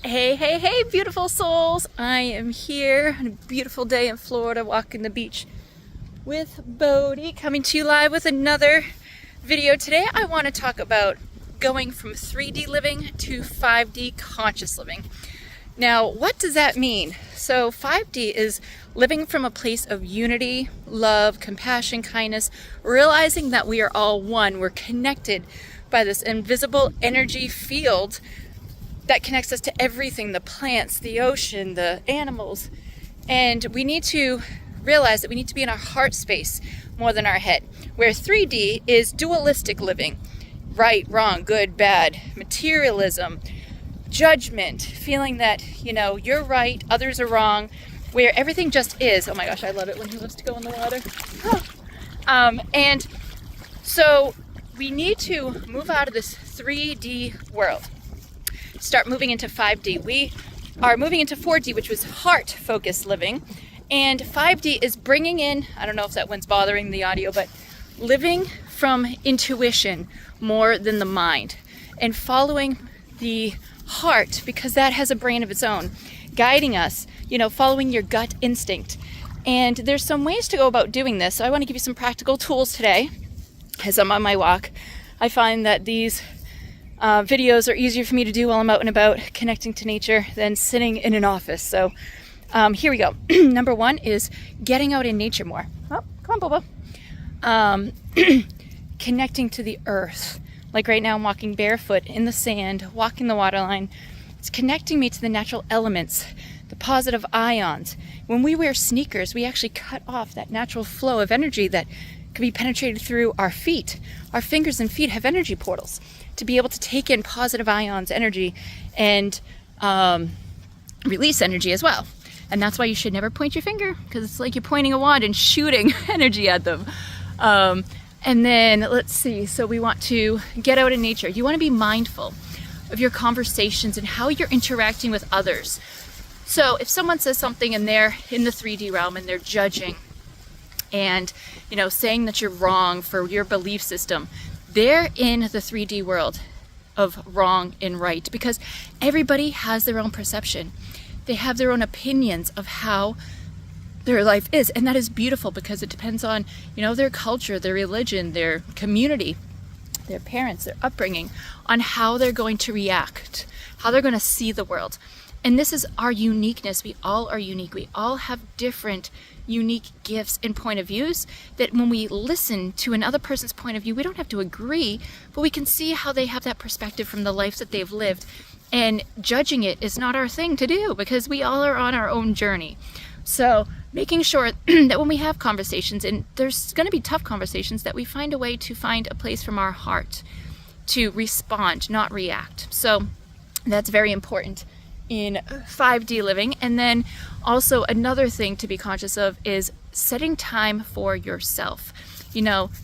Hey, hey, hey, beautiful souls. I am here on a beautiful day in Florida, walking the beach with Bodhi, coming to you live with another video. Today I want to talk about going from 3D living to 5D conscious living. Now, what does that mean? So 5D is living from a place of unity, love, compassion, kindness, realizing that we are all one. We're connected by this invisible energy field that connects us to everything, the plants, the ocean, the animals. And we need to realize that we need to be in our heart space more than our head. Where 3D is dualistic living, right, wrong, good, bad, materialism, judgment, feeling that, you're right, others are wrong, where everything just is. Oh my gosh, I love it when he loves to go in the water. And so we need to move out of this 3D world. Start moving into 5D. We are moving into 4D, which was heart-focused living. And 5D is bringing in, I don't know if that one's bothering the audio, but living from intuition more than the mind. And following the heart, because that has a brain of its own, guiding us, following your gut instinct. And there's some ways to go about doing this. So I want to give you some practical tools today. As I'm on my walk, I find that these videos are easier for me to do while I'm out and about connecting to nature than sitting in an office. So here we go. Number one is getting out in nature more. Oh, come on, Boba. Connecting to the earth. Like right now I'm walking barefoot in the sand, walking the waterline. It's connecting me to the natural elements, the positive ions. When we wear sneakers, we actually cut off that natural flow of energy that can be penetrated through our feet. Our fingers and feet have energy portals to be able to take in positive ions energy and release energy as well. And that's why you should never point your finger, because it's like you're pointing a wand and shooting energy at them. And then let's see, so we want to get out in nature. You want to be mindful of your conversations and how you're interacting with others. So if someone says something and they're in the 3D realm and they're judging and saying that you're wrong for your belief system, they're in the 3D world of wrong and right, because everybody has their own perception. They have their own opinions of how their life is, and that is beautiful because it depends on their culture, their religion, their community, their parents, their upbringing, on how they're going to react, how they're going to see the world. And this is our uniqueness. We all are unique. We all have different unique gifts and point of views that when we listen to another person's point of view, we don't have to agree, but we can see how they have that perspective from the life that they've lived. And judging it is not our thing to do, because we all are on our own journey. So making sure that when we have conversations, and there's going to be tough conversations, that we find a way to find a place from our heart to respond, not react. So that's very important in 5D living. And then also another thing to be conscious of is setting time for yourself.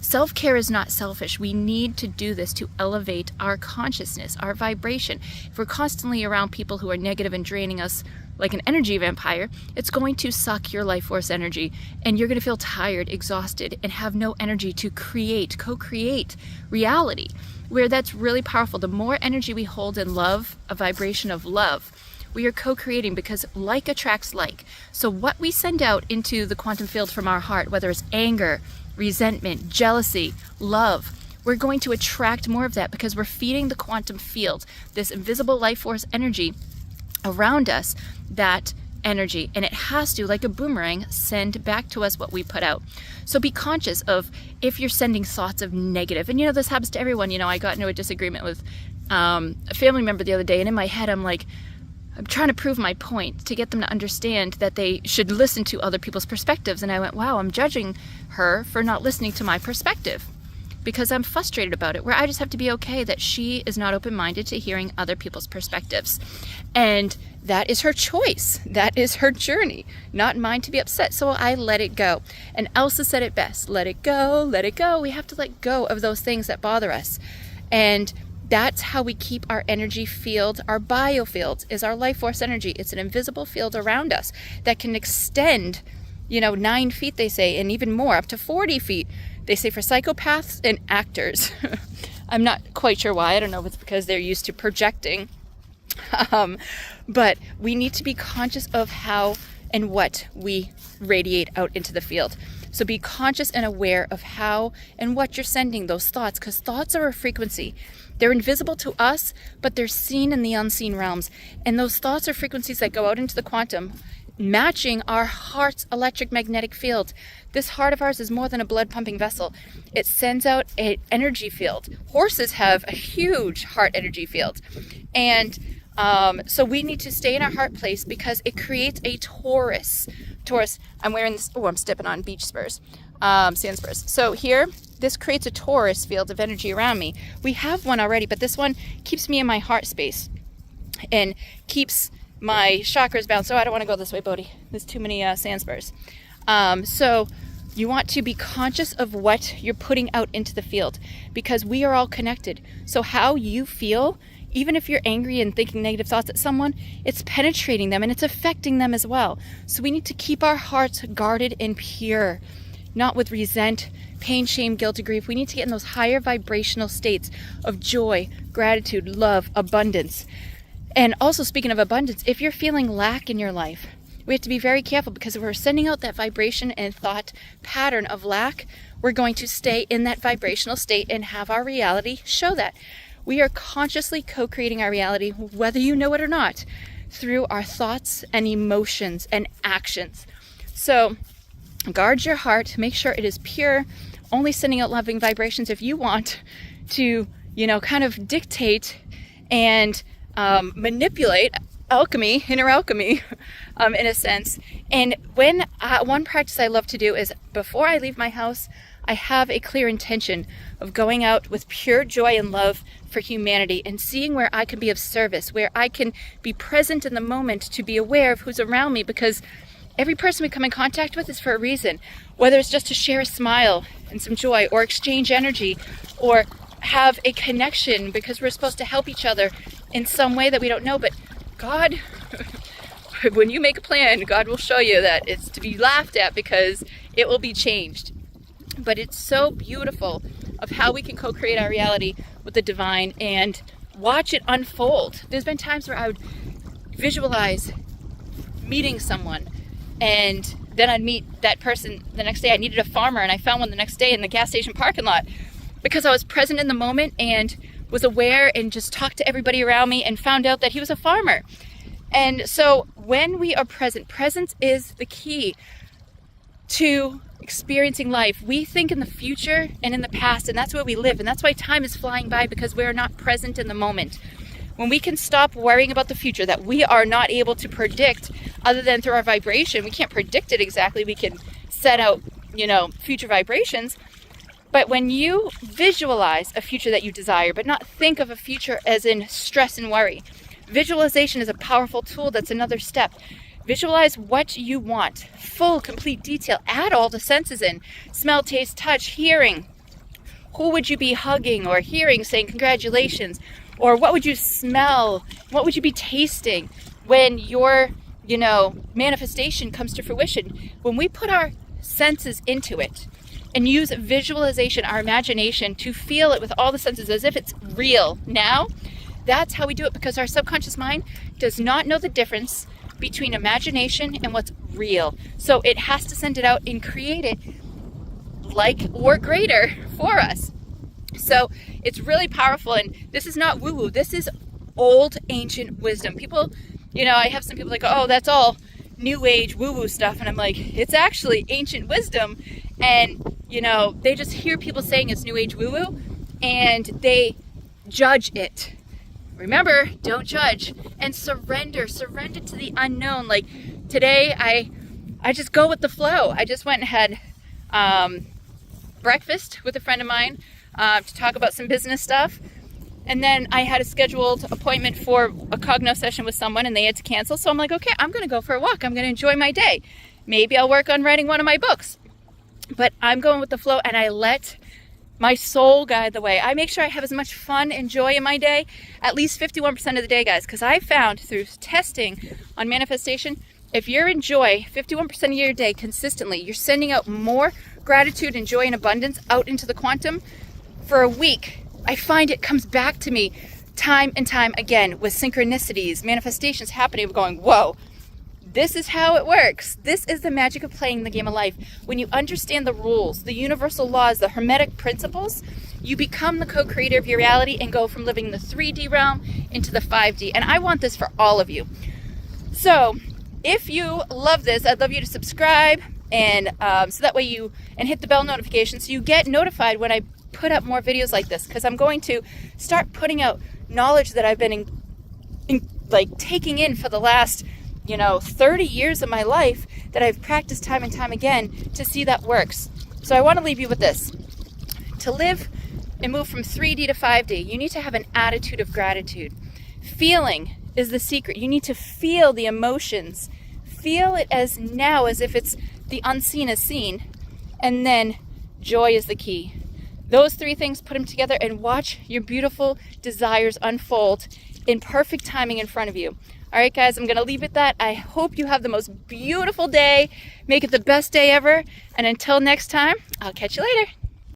Self-care is not selfish. We need to do this to elevate our consciousness, our vibration. If we're constantly around people who are negative and draining us like an energy vampire, it's going to suck your life force energy, and you're going to feel tired, exhausted, and have no energy to co-create reality, where that's really powerful. The more energy we hold in love, a vibration of love, we are co-creating, because like attracts like. So what we send out into the quantum field from our heart, whether it's anger, resentment, jealousy, love, we're going to attract more of that, because we're feeding the quantum field, this invisible life force energy around us, that energy, and it has to, like a boomerang, send back to us what we put out. So be conscious of if you're sending thoughts of negative, and this happens to everyone. I got into a disagreement with a family member the other day, and in my head I'm trying to prove my point to get them to understand that they should listen to other people's perspectives. And I went, wow, I'm judging her for not listening to my perspective, because I'm frustrated about it, where I just have to be okay that she is not open-minded to hearing other people's perspectives. And that is her choice. That is her journey, not mine to be upset. So I let it go. And Elsa said it best, let it go, let it go. We have to let go of those things that bother us. And that's how we keep our energy field. Our biofield is our life force energy. It's an invisible field around us that can extend, 9 feet, they say, and even more, up to 40 feet. They say for psychopaths and actors. I'm not quite sure why. I don't know if it's because they're used to projecting But we need to be conscious of how and what we radiate out into the field. So be conscious and aware of how and what you're sending those thoughts, because thoughts are a frequency. They're invisible to us, but they're seen in the unseen realms. And those thoughts are frequencies that go out into the quantum, matching our heart's electric magnetic field. This heart of ours is more than a blood pumping vessel. It sends out an energy field. Horses have a huge heart energy field. And so we need to stay in our heart place because it creates a torus. I'm wearing this, I'm stepping on beach spurs, sand spurs. So here, this creates a torus field of energy around me. We have one already, but this one keeps me in my heart space and keeps my chakras balanced. So I don't want to go this way, Bodhi. There's too many sand spurs. So you want to be conscious of what you're putting out into the field because we are all connected. So how you feel, even if you're angry and thinking negative thoughts at someone, it's penetrating them and it's affecting them as well. So we need to keep our hearts guarded and pure, not with resent, pain, shame, guilt, or grief. We need to get in those higher vibrational states of joy, gratitude, love, abundance. And also, speaking of abundance, if you're feeling lack in your life, we have to be very careful because if we're sending out that vibration and thought pattern of lack, we're going to stay in that vibrational state and have our reality show that. We are consciously co-creating our reality, whether you know it or not, through our thoughts and emotions and actions. So guard your heart, make sure it is pure, only sending out loving vibrations if you want to, kind of dictate and manipulate alchemy, inner alchemy, in a sense. And when one practice I love to do is before I leave my house, I have a clear intention of going out with pure joy and love for humanity and seeing where I can be of service, where I can be present in the moment to be aware of who's around me, because every person we come in contact with is for a reason, whether it's just to share a smile and some joy or exchange energy or have a connection because we're supposed to help each other in some way that we don't know. But God, when you make a plan, God will show you that it's to be laughed at because it will be changed. But it's so beautiful of how we can co-create our reality with the divine and watch it unfold. There's been times where I would visualize meeting someone and then I'd meet that person the next day. I needed a farmer and I found one the next day in the gas station parking lot because I was present in the moment and was aware and just talked to everybody around me and found out that he was a farmer. And so when we are present, presence is the key to experiencing life. We think in the future and in the past, and that's where we live. And that's why time is flying by, because we're not present in the moment. When we can stop worrying about the future that we are not able to predict other than through our vibration, we can't predict it exactly. We can set out, future vibrations. But when you visualize a future that you desire, but not think of a future as in stress and worry, visualization is a powerful tool. That's another step. Visualize what you want, full, complete detail. Add all the senses in. Smell, taste, touch, hearing. Who would you be hugging or hearing saying congratulations? Or what would you smell? What would you be tasting when your, manifestation comes to fruition? When we put our senses into it and use visualization, our imagination, to feel it with all the senses as if it's real now, that's how we do it, because our subconscious mind does not know the difference between imagination and what's real. So it has to send it out and create it like or greater for us. So it's really powerful, and this is not woo-woo. This is old, ancient wisdom. People, I have some people like, oh, that's all new age woo-woo stuff. And I'm like, it's actually ancient wisdom. And, they just hear people saying it's new age woo-woo and they judge it. Remember, don't judge and surrender to the unknown. Like today, I just go with the flow. I just went and had breakfast with a friend of mine to talk about some business stuff. And then I had a scheduled appointment for a cogno session with someone and they had to cancel. So I'm like, okay, I'm going to go for a walk. I'm going to enjoy my day. Maybe I'll work on writing one of my books. But I'm going with the flow and I let my soul guide the way. I make sure I have as much fun and joy in my day, at least 51% of the day, guys. Because I found through testing on manifestation, if you're in joy 51% of your day consistently, you're sending out more gratitude and joy and abundance out into the quantum for a week. I find it comes back to me time and time again with synchronicities, manifestations happening, of going, whoa, this is how it works. This is the magic of playing the game of life. When you understand the rules, the universal laws, the hermetic principles, you become the co-creator of your reality and go from living the 3D realm into the 5D. And I want this for all of you. So if you love this, I'd love you to subscribe, and so that way and hit the bell notification so you get notified when I put up more videos like this, because I'm going to start putting out knowledge that I've been taking in for the last 30 years of my life, that I've practiced time and time again to see that works. So I want to leave you with this. To live and move from 3D to 5D, you need to have an attitude of gratitude. Feeling is the secret. You need to feel the emotions. Feel it as now, as if it's the unseen as seen. And then joy is the key. Those three things, put them together and watch your beautiful desires unfold in perfect timing in front of you. All right, guys, I'm going to leave it at that. I hope you have the most beautiful day. Make it the best day ever. And until next time, I'll catch you later.